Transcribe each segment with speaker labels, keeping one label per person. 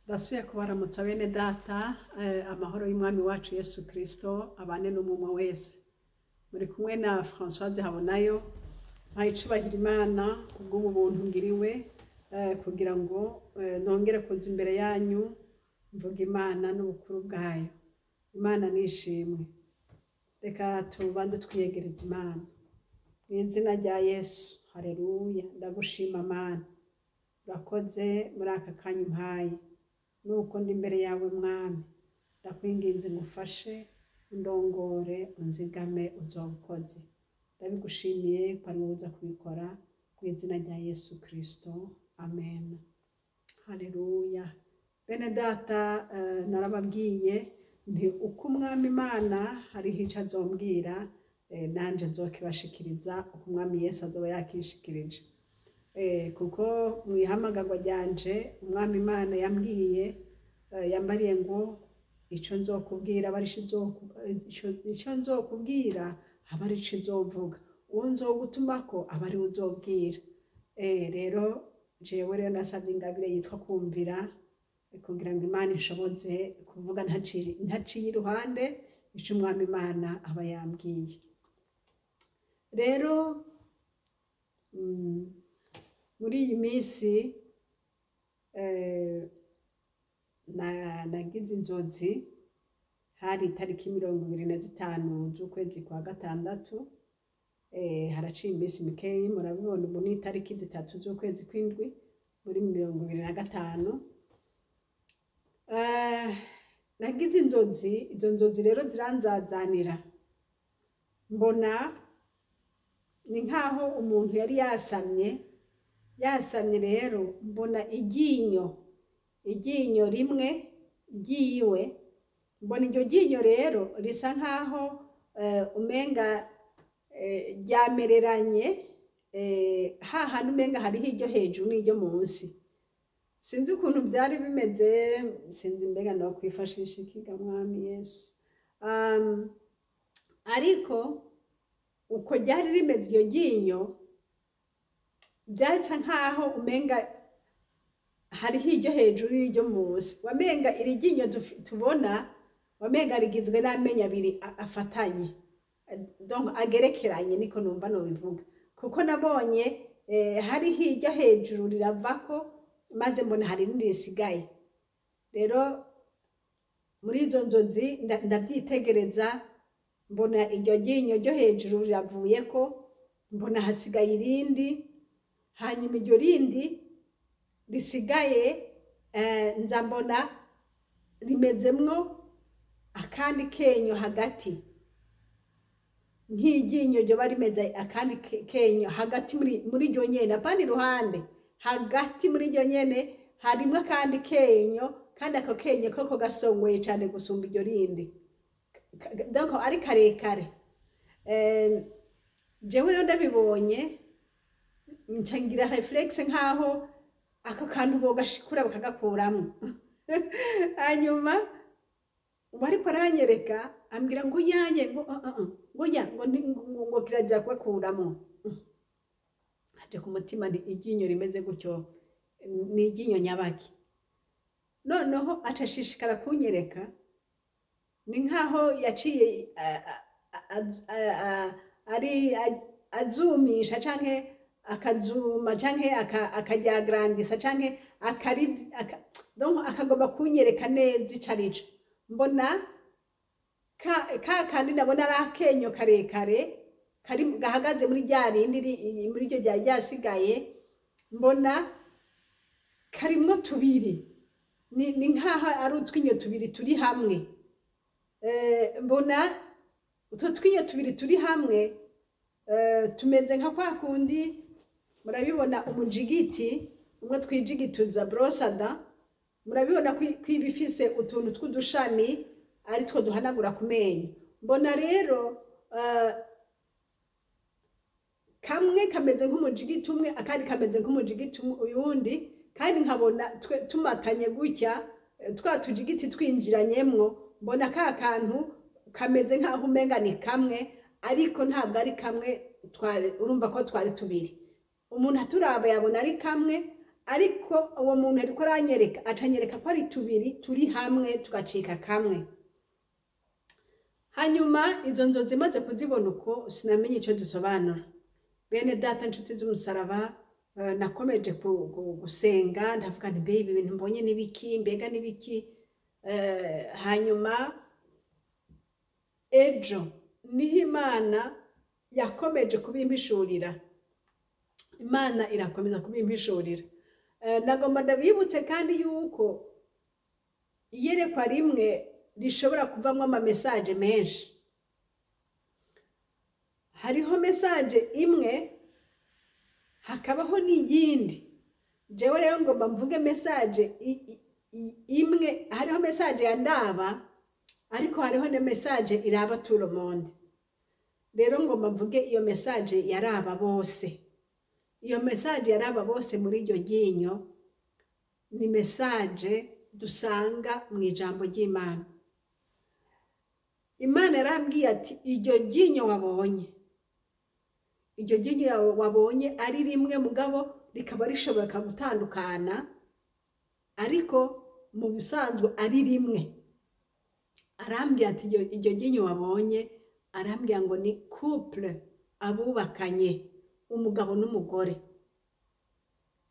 Speaker 1: Ndasubiye kubaramutsa bene data amahoro y'umwami wacu Yesu Kristo abane n'umumwe wese. Muri kumwe na Françoise Habonayo mpayicubahira Imana kubw'ubu buntu ngiriwe kugira ngo nongere kuza imbere yanyu mvuga Imana n'ubukuru bwayo. Imana nishimwe. Reka tubanze twiyegereze Imana. Mu izina rya Yesu, haleluya, ndagushima Mana. Urakoze muri aka kanya umpaye. Nuko ndi imbere yawe mwami, ndakwinginze ngufashe undongore unzigame uzobukoze. Ndabigushimiye ko ari wowe uza kubikora mu izina rya Yesu Kristo, amen. Haleluya. Bene data, narababwiye nti uko umwami Imana hariho ico azombwira, nanje nzokibashikiriza uko umwami Yesu azoba yakishikirije. Kuko mwihamagarwa ryanje umwami Imana yambwiye yambariye ngo ico nzokubwira ico nzokubwira aba ari ico uzovuga, uwo nzogutumako aba ari uzobwira. Rero jewe rero nasavye ingabire yitwa kumvira kugira ngo Imana inshoboze kuvuga ntaciye iruhande ico umwami Imana aba yambwiye. Rero muri iyi minsi nagize inzozi, hari itariki 25 z'ukwezi kwa gatandatu, haraciye iminsi mikeyi, murabibona ubu ni itariki 3 z'ukwezi kw'indwi muri 2025. Nagize inzozi, izo nzozi rero ziranzazanira, mbona ni nkaho umuntu yari yasamye rero mbona iryinyo rimwe ryiwe, mbona iryo ryinyo rero risa nkaho umenga ryamereranye, hahandi umenga hariho iryo hejuru n'iryo munsi. Sinzi ukuntu byari bimeze, sinzi mbega ndakwifashisha ikiga mwami Yesu. Ariko uko ryari rimeze iryo ryinyo, byarisa nkaho umenga hariho iryo hejuru n'iryo munsi. Wamenga iri ryinyo tubona, wamenga rigizwe n'amenyo abiri afatanye, donc agerekeranye, niko numva no bivuga. Kuko nabonye hariho iryo hejuru riravako, maze mbona hari n'irindi risigaye. Rero muri izo nzozi ndabyitegereza, mbona iryo ryinyo ryo hejuru riravuyeko, mbona hasigaye irindi, hanyuma iryo rindi risigaye nza mbona rimezemwo akandi kenyo hagati, nk'iryinyo ryoba rimeze akandi kenyo hagati muri iryo nyene, apana iruhande, hagati muri iryo nyene harimwo akandi kenyo, kandi ako kenyo koko gasongoye cane gusumba iryo rindi, donc ari karekare. Jewe rero ndabibonye nca ngira reflexe nkaho ako kantu bogashikura bakagakuramwo. Hanyuma wariko aranyereka ambwira ngo yanye ngo kiraza kubakuramwo. Haje ku mutima ndi iryinyo rimeze gutyo ni iryinyo nyabaki. Noneho acashishikara kunyereka, ni nkaho yaciye azumisha canke akazuma canke akajyagrandisa canke donc akagomba kunyereka neza icarico. Mbona kandi nabona ari akenyo karekare gahagaze muri rya rindi muri ryo ryasigaye, mbona karimwo tubiri, ni nkaho ari utwinyo tubiri turi hamwe. Mbona utwo twinyo tubiri turi hamwe tumeze nka kwa kundi murabibona umujigiti umwe twijigituza brosada, murabibona kwibifise utuntu tw'udushami ari two duhanagura ku menyo. Mbona rero kamwe kameze nk'umujigiti umwe, akandi kameze nk'umujigiti uyundi, kandi nkabona tumatanye gutya twa tujigiti twinjiranyemwo. Mbona ka kantu kameze nkaho umenga ni kamwe, ariko ntabwo ari kamwe, urumva ko twari tubiri. Umuntu aturaba yabona ari kamwe, ariko uwo muntu ariko aranyereka acanyereka ko ari tubiri turi hamwe tugacika kamwe. Hanyuma izo nzozi maze kuzibona uko sinamenye icyo zisobanura. Bene data nshuti z'umusaraba, nakomeje gusenga ndavuga nti ibi bintu mbonye n'ibiki, mbega n'ibiki. Hanyuma ejo niho Imana yakomeje kubimpishurira. Imana irakomeza kubimpishurira. Nagomba ndabibutse kandi yuko iyerekwa rimwe rishobora kuvamo ama message menshi. Hariho message imwe hakabaho n'iyindi. Jewe rero ngomba mvuge message imwe. Hariho message ya ndaba ariko hariho ne message iraba tout le monde. Rero ngomba mvuge iyo message yaraba bose. Iyo message yaraba bose muri iryo ryinyo ni message dusanga mu ijambo ry'Imana. Imana yarambwiye ati iryo ryinyo wabonye, iryo ryinyo wabonye ari rimwe mugabo rikaba rishobora gutandukana, ariko mu bisanzwe ari rimwe. Arambwiye ati iryo ryinyo wabonye, arambwiye ngo ni couple, abubakanye, umugabo n'umugore.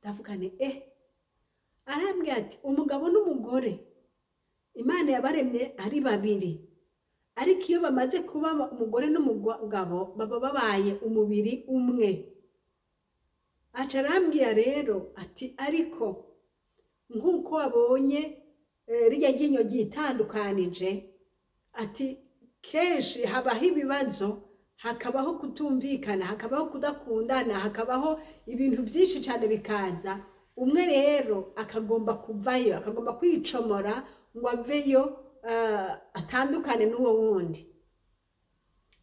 Speaker 1: Ndavuga nti arambwiye ati umugabo n'umugore Imana yabaremye ari babiri, ariko iyo bamaze kuba umugore n'umugabo baba babaye umubiri umwe. Aca arambwiye rero ati ariko nk'uko wabonye rirya ryinyo ryitandukanije, ati kenshi habaho ibibazo, hakabaho kutumvikana, hakabaho kudakundana, hakabaho ibintu byinshi cyane bikaza. Umwe rero akagomba kuvayo, akagomba kwicomora ngo aveyo atandukane n'uwo wundi.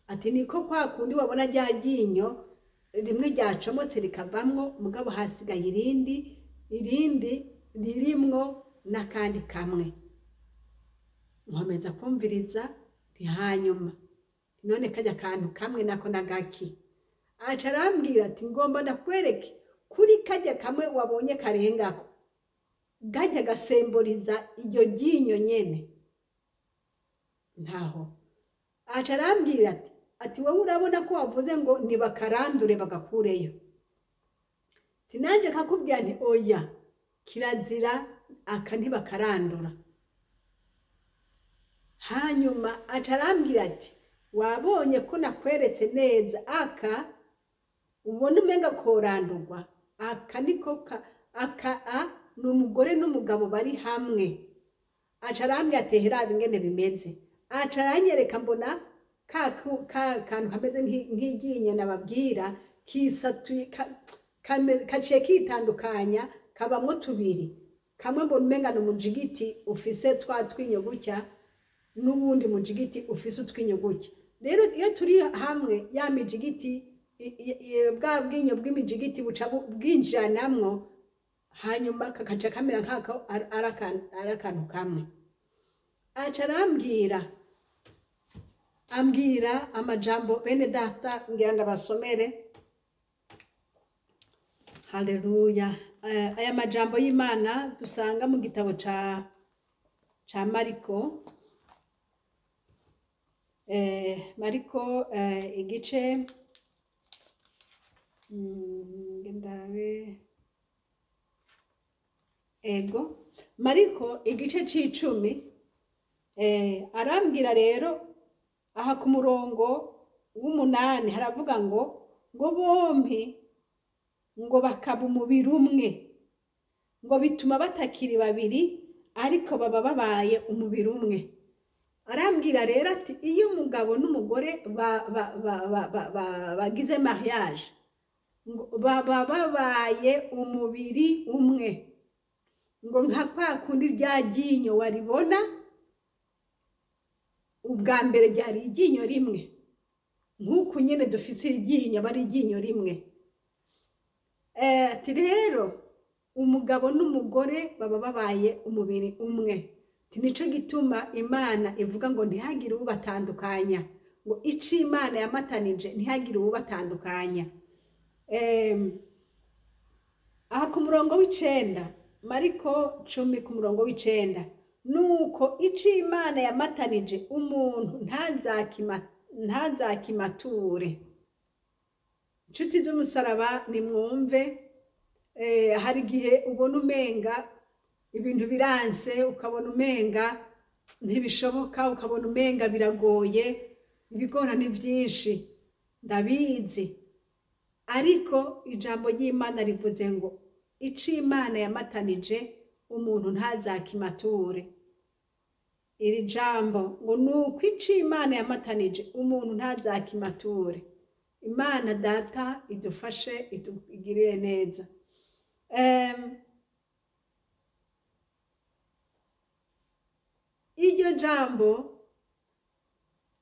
Speaker 1: Ati niko kwa kundi wabona rya ryinyo rimwe ryacomotse rikavamwo, mugabo hasigaye irindi ririmwo n'akandi kamwe. Nkomeza kumviriza, hanyuma none kajya kantu kamwe nako nagaki. Aca arambwira ati ngomba ndakwereke kuri kajya kamwe wabonye karengako, gajya gasemboriza iryo ryinyo nyene ntaho. Aca arambwira ati wowe urabona ko wavuze ngo nibakarandure bagakureyo. Ati nanje kakubwira nti oya, kirazira aka ntibakarandura. Hanyuma aca arambwira ati wabonye ko nakweretse neza aka ubona umenga korandurwa, aka niko ni umugore n'umugabo bari hamwe. Aca arambwira ati herabe ingene bimeze. Aca aranyereka mbona kantu kameze nk'iryinyo nababwira kisatuye, kaciye kitandukanya, kabamwo tubiri. Kamwe mbona umenga n'umujigiti ufise twa twinyo gutya, n'ubundi mujigiti ufise utwinyo gutya. Rero iyo turi hamwe ya mijigiti, bwa bwinyo bw'imijigiti buca bwinjiranamwo, hanyuma kakaca kamera nkako arakantu kamwe. Aca ambwira amajambo bene data, ngira ndabasomere. Haleluya. Aya majambo y'Imana dusanga mu gitabo ca Mariko, Mariko igice Mariko igice c'icumi. Arambwira rero aha ku murongo w'8 haravuga ngo bompi ngo bakaba umubiri umwe, ngo bituma batakiri babiri ariko baba babaye umubiri umwe. Arambwira rero ati iyo umugabo n'umugore bagize mariage ngo baba babaye umubiri umwe, ngo nka kwa kundi rya ryinyo waribona ubwa mbere ryari iryinyo rimwe, nk'uko nyene dufise iryinyo bari iryinyo rimwe. Ati rero umugabo n'umugore baba babaye umubiri umwe. Nico gituma Imana ivuga ngo ntihagire ubatandukanya, ngo ico Imana ya yamatanije ntihagire uwo batandukanya. aha ku murongo w'icenda, Mariko 10 ku murongo w'icenda, nuko ico Imana yamatanije umuntu ntazakimature. Inshuti z'umusaraba nimwumve, hari igihe ubona umenga ibintu biranse, ukabona umenga ntibishoboka, ukabona umenga biragoye, ibigorane byinshi, ndabizi. Ariko ijambo ry'Imana rivuze ngo ico Imana yamatanije umuntu ntazakimature. Iri jambo ngo nuko ico Imana yamatanije umuntu ntazakimature. Imana data idufashe, igirire neza. Iryo jambo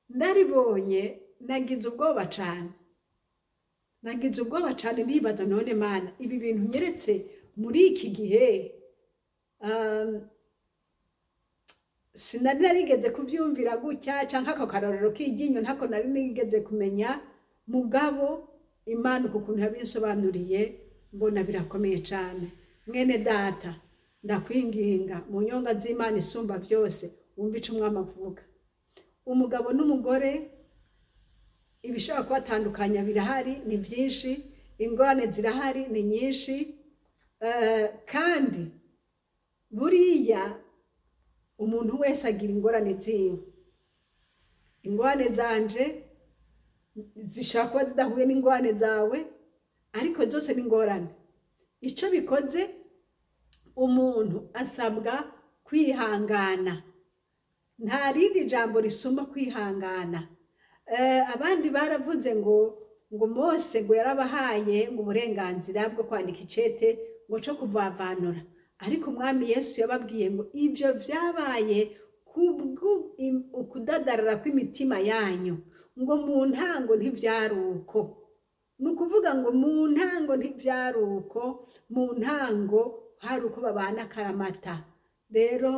Speaker 1: ndaribonye nagize ubwoba cane. Ndibaza none Mana, ibi bintu nyeretse muri iki gihe sinari narigeze kuvyumvira gutya, canke ako karorero k'iryinyo ntako nari nigeze kumenya. Mugabo Imana ukuntu yabinsobanuriye mbona birakomeye cane. Mwene data ndakwinginga mu nyonga z'Imana isumba byose, wumva ico umwami avuga. Umugabo n'umugore ibishobora kubatandukanya birahari, ni byinshi, ingorane zirahari, ni nyinshi, kandi buriya umuntu wese agira ingorane ziwe. Ingorane zanje zishobora kuba zidahuye n'ingorane zawe, ariko zose ni ingorane. Ico bikoze umuntu asabwa kwihangana. Nta rindi jambo risumba kwihangana. Abandi baravuze ngo Mose ngo yarabahaye ngo uburenganzira bwo kwandika icete ngo co kuvavanura, ariko umwami Yesu yababwiye ngo ivyo vyabaye ukudadarara kw'imitima yanyu, ngo mu ntango ntivyaruko. Nukuvuga ngo mu ntango ntivyaruko, mu ntango hari uko babana akaramata. Rero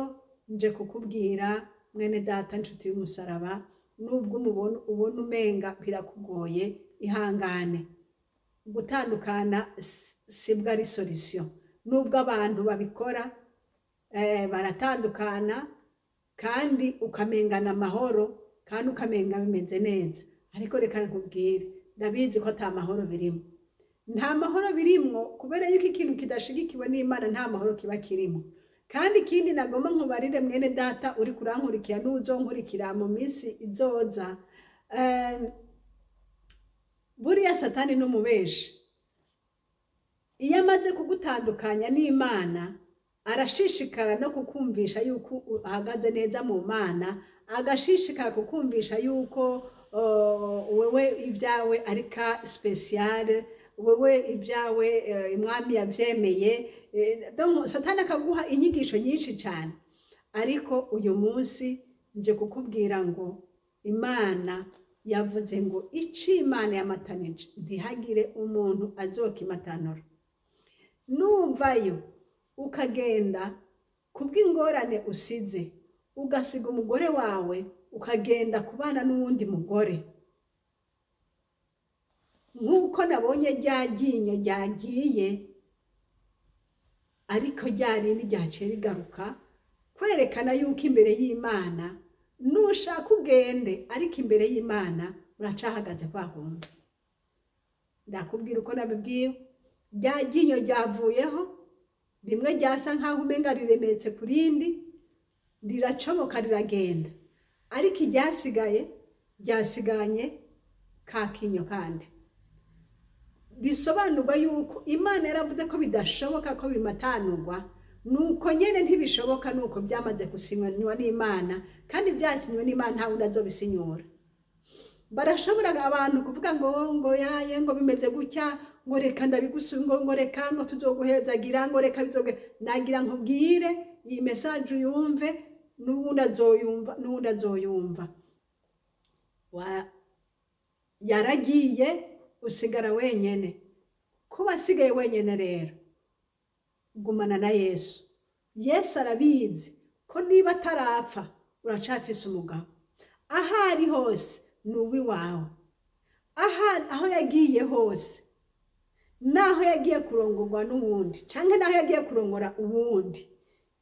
Speaker 1: nje kukubwira mwene data, nshuti y'umusaraba, nubwo ubona umenga birakugoye, ihangane. Gutandukana sibwo ari solution. Nubwo abantu babikora, baratandukana kandi ukamengana amahoro, kandi ukamenga bimeze neza. Ariko reka nkubwire, ndabizi ko ata mahoro birimo. Nta mahoro birimwo kubera yuko ikintu kidashigikiwe n'Imana nta mahoro kiba kirimo. Kandi ikindi nagomba nkubarire mwene data uri kurankurikira n'uzonkurikira mu minsi izoza, buriya Satani n'umubeshi. Iyo amaze kugutandukanya n'Imana, arashishikara no kukumvisha yuko uhagaze neza mu Mana, agashishikara kukumvisha yuko wewe ibyawe ari ka special, wewe ibyawe umwami yavyemeye. Donc Satani akaguha inyigisho nyinshi cyane. Ariko uyu munsi nje kukubwira ngo Imana yavuze ngo ico Imana yamatanije ntihagire umuntu azokimatanura. Numvayo ukagenda kubw'ingorane usize, ugasiga umugore wawe ukagenda kubana n'uwundi mugore, nk'uko nabonye ryaryinyo ryagiye, ariko ryarindi ryaciye rigaruka kwerekana yuko imbere y'Imana nushaka ugende, ariko imbere y'Imana uracahagaze kwa hundi. Ndakubwira uko nabibwiwe, ryaryinyo ryavuyeho, rimwe ryasa nkaho umenga riremetse kurindi, riracomoka riragenda, ariko iryasigaye ryasiganye ka kinyo kandi. Bisobanurwa yuko Imana yaravuze ko bidashoboka ko bimatanurwa, nuko nyene ntibishoboka, nuko byamaze gusinywa n'Imana, kandi byasinywe n'Imana nta wundi azobisinyura. Barashobora abantu kuvuga ngo yaye ngo bimeze gutya, ngo reka ndabigusungo, ngo reka ngo tuzoguhezagira, ngo reka bizoge. Nagira nkubwire iyi message uyumve, n'uwundi azoyumva. Yaragiye usigara wenyene. Kuba asigaye wenyene rero, gumana na Yesu. Yesu arabizi ko niba atarapfa uracafise umugabo. Ahari hose nuwi wawe. Aho yagiye hose naho yagiye kurongorwa n'uwundi canke naho yagiye kurongora uwundi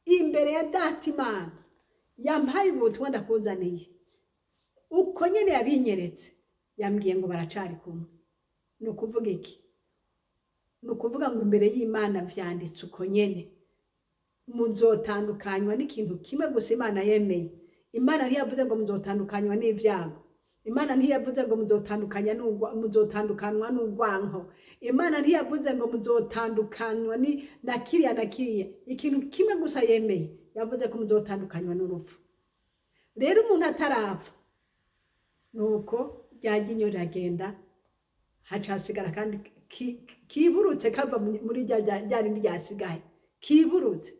Speaker 1: imbere ya data Imana yampaye ubutumwa ndakuzaniye uko nyene yabinyeretse yambwiye ngo baracari kumwe. Ni ukuvuga iki? Ni ukuvuga ngo imbere y'Imana vyanditse uko nyene muzotandukanywa n'ikintu kimwe gusa Imana yemeye. Imana ntiyavuze ngo muzotandukanywa n'ivyago. Imana ntiyavuze ngo muzotandukanwa n'urwanko. Imana ntiyavuze ngo muzotandukanywa na kiriya na kiriya. Ikintu kimwe gusa yemeye yavuze ko muzotandukanywa n'urupfu. Rero umuntu atarapfa nuko ryaginyo riragenda hacasigara kandi kiburutse kava muri ryarindi ryasigaye kiburutse.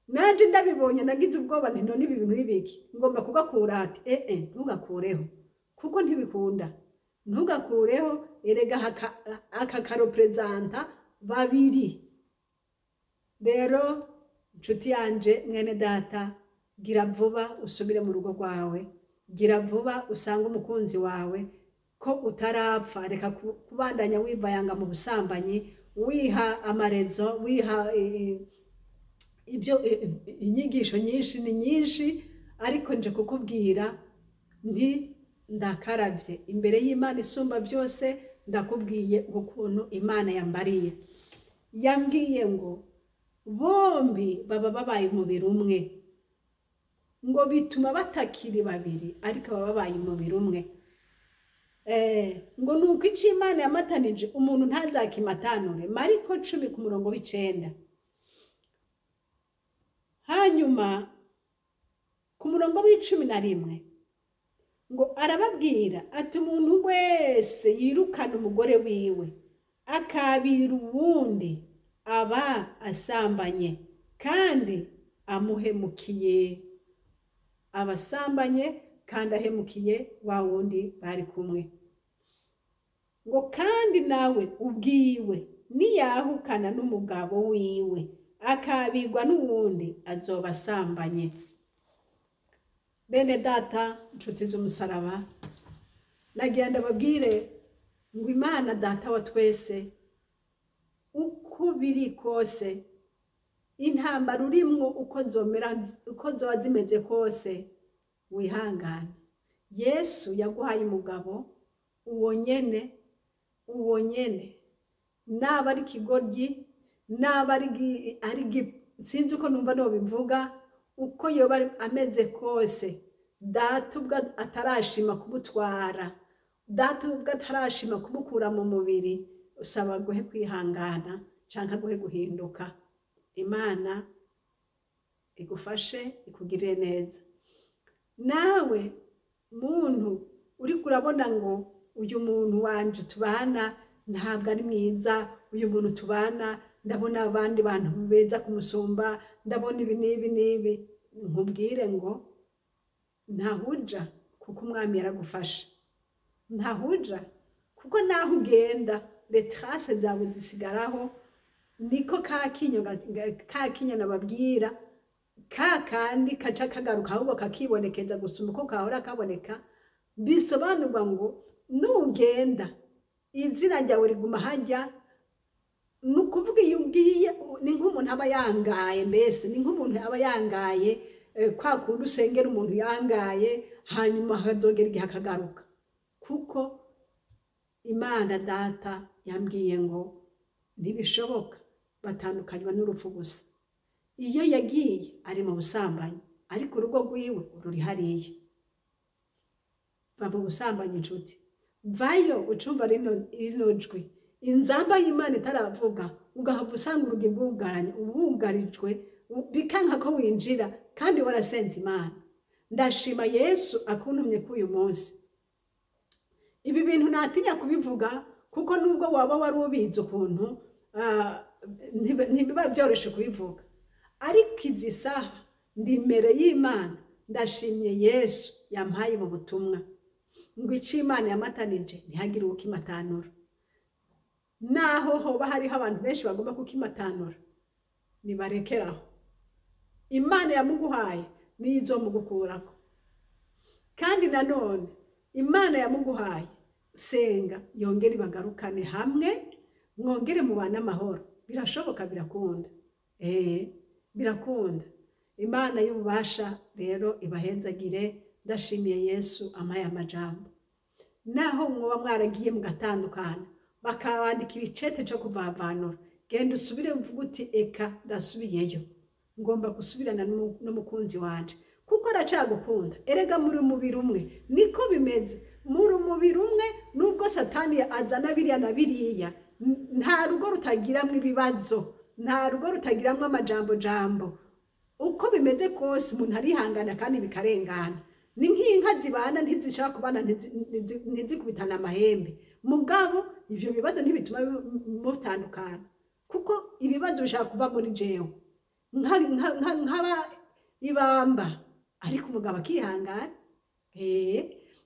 Speaker 1: Nanje ndabibonye nagize ubwoba nti none ibi bintu bibiki ngomba kugakura ati ntugakureho kuko ntibikunda, ntugakureho erega aka karopresenta babiri. Rero nshuti yanje mwene data, gira vuba usubire mu rugo rwawe, gira vuba usanga umukunzi wawe ko utarapfa. Reka kubandanya wivayanga mu busambanyi, wiha amarezo, wiha ibyo inyigisho nyinshi ni nyinshi, ariko nje kukubwira nti ndakaravye imbere y'Imana isumba byose. Ndakubwiye ukuntu Imana yambariye, yambwiye ngo bombi baba babaye umubiri umwe, ngo bituma batakiri babiri ariko baba babaye umubiri umwe. Ngo nuko ico Imana yamatanije umuntu ntazakimatanure. Mariko 10:9. Hanyuma ku murongo w'11 ngo arababwira ati umuntu wese yirukana umugore wiwe akabira uwundi aba asambanye kandi amuhemukiye. Abasambanye kandi ahemukiye wa wundi bari kumwe. Ngo kandi nawe ubwiwe niyahukana n'umugabo wiwe akabirwa n'uwundi azoba asambanye. Bene data, nshuti z'umusaraba, nagira ndababwire ngo Imana data wa twese uko biri kose, intambara urimwo uko zoba zimeze kose, wihangane. Yesu yaguhaye umugabo uwo nyene naba ari kigoryi, naba ari sinzi uko numva no bivuga, uko yoba ameze kose, data ubwo atarashima kumutwara, data ubwo atarashima kumukura mu mubiri, usaba guhe kwihangana canka guhe guhinduka. Imana igufashe ikugirire neza. Nawe muntu uri kurabona ngo uyu muntu wanje tubana ntabwo ari mwiza, uyu muntu tubana ndabona abandi bantu beza kumusumba, ndabona ibi n'ibi, nkubwire ngo ntahuja kuko umwami yaragufasha. Ntahuja kuko naho ugenda retrace zawe zisigaraho. Niko kakinyo nababwira, kandi kaca kagaruka ahubwo kakibonekeza gusumba uko kahora kaboneka. Bisobanurwa ngo nugenda izina ryawe riguma hajya. Nukuvuga iyo ugiye ni nk'umuntu aba yangaye, mbese ni nk'umuntu aba yangaye, kwa kundi usengera umuntu yangaye hanyuma hadogera igihe akagaruka. Kuko Imana data yambwiye ngo ntibishoboka batandukanywa n'urupfu gusa. Iyo yagiye ari mu busambanyi, ariko urugo rwiwe ruri hariya. Bava ubusambanyi nshuti, vayo ucumva rino jwi. Inzamba y'Imana itaravuga ugahava usanga urugi bwugarijwe, bikanka ko winjira kandi warasenze Imana. Ndashima Yesu akuntumye k'uyu munsi. Ibi bintu natinya kubivuga kuko nubwo waba wari ubizi ukuntu ntibiba byoroshe kubivuga, ariko izi saha ndi imbere y'Imana ndashimye Yesu yampaye mu butumwa ngo ico Imana yamatanije ntihagire ukimatanura. Naho hoba hariho abantu benshi bagomba kukimatanura, nibarekeraho. Imana yamuguhaye nizo mugukurako. Kandi nanone Imana yamuguhaye senga yongere bagarukane hamwe, mwongere mubane amahoro. Birashoboka, birakunda. Birakunda. Imana y'ububasha rero ibahezagire. Ndashimiye Yesu amaye amajambo. Naho mwoba mwaragiye mugatandukana bakabandikira icete cyo kuvavanura, genda usubire mvuga uti eka ndasubiyeyo, ngomba gusubirana n'umukunzi wanje kuko aracagukunda. Erega muri umubiri umwe, niko bimeze. Muri umubiri umwe, nubwo satani azana biriya na biriya, nta rugo rutagiramwo ibibazo, nta rugo rutagiramwo amajambo jambo. Uko bimeze kose umuntu arihangana kandi bikarengana. Ni nk'inka zibana ntizishaka kubana, ntizikubitana amahembe. Mugabo ivyo bibazo ntibituma mutandukana, kuko ibibazo bishaka kuva muri jewe nkaba ibamba, ariko umugabo akihangana.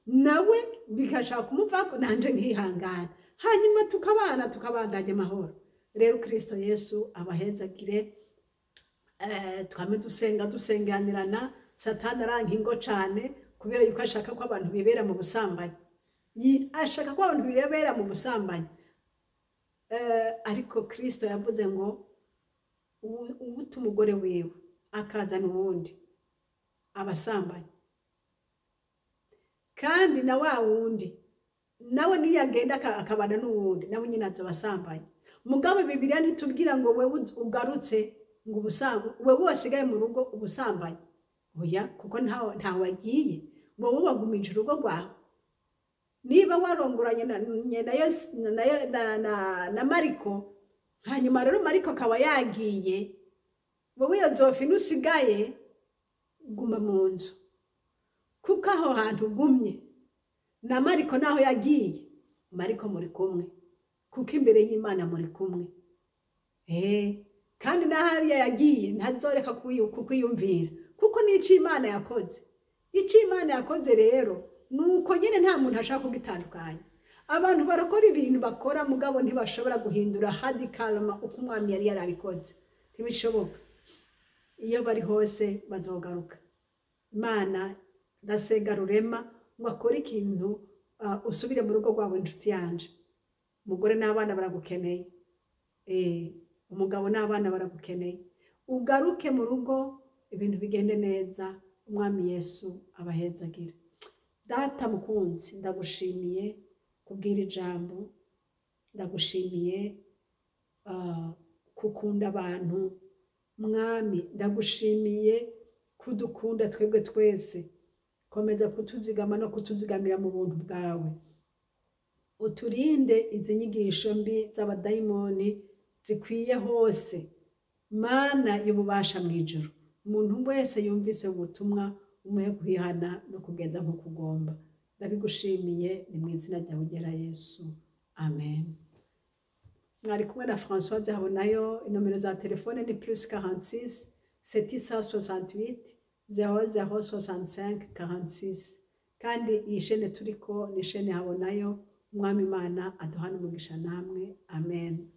Speaker 1: Nawe bigashaka kumuvako, nanje nkihangana, hanyuma tukabandanya amahoro. Rero Kristo Yesu abahezagire. Twame dusenganirana. Satani arankingo cane kubera yuko ashaka ko abantu bibera mu busambanyi. Ashaka ko abantu bibera mu busambanyi. Ariko Kristo yavuze ngo ubuta umugore wiwe akazana uwundi abasambanyi. Kandi na wa wundi nawe niyagenda akabana n'uwundi nawe nyine azobasambanyi. Mugabo Bibiliya ntitubwira ngo wewe ugarutse ngo ubusambanyi, wewe wasigaye mu rugo ubusambanyi. Oya, kuko nta wagiye, wowe wagumije urugo rwawe. Niba warongoranye na Mariko, hanyuma rero Mariko akaba yagiye, wowe iyo Zofina usigaye guma mu nzu, kuko aho hantu ugumye na Mariko naho yagiye, Mariko muri kumwe, kuko imbere y'Imana muri kumwe. Kandi nahariya yagiye ntazoreka kukwiyumvira, kuko nico Imana yakoze. Ico Imana yakoze rero nuko nyine nta muntu ashaka kugitandukanya. Abantu barakora ibintu bakora, mugabo ntibashobora guhindura hadi kalma uko umwami yari yarabikoze. Ntibishoboka. Iyo bari hose bazogaruka. Imana ndasega rurema ngo akore ikintu, usubire mu rugo rwawe inshuti yanje. Umugore n'abana baragukeneye. Umugabo n'abana baragukeneye. Ugaruke mu rugo, ibintu bigende neza. Umwami Yesu abahezagire. Data mukunzi, ndagushimiye kubwira ijambo, ndagushimiye kukunda abantu. Mwami, ndagushimiye kudukunda twebwe twese. Komeza kutuzigama no kutuzigamira mu buntu bwawe. Uturinde izi nyigisho mbi z'abadayimoni zikwiye hose. Mana y'ububasha mu ijuru, umuntu wese yumvise ubutumwa umuhe kwihana no kugenza nk'uko ugomba. Ndabigushimiye, ni mu izina ryawe ugera Yesu, amen. Mwari kumwe na Françoise Habonayo. Inomero za telefone ni +46 768 0065 46. Kandi iyi shene turiko ni shene Habonayo. Umwami Imana aduhane umugisha namwe, amen.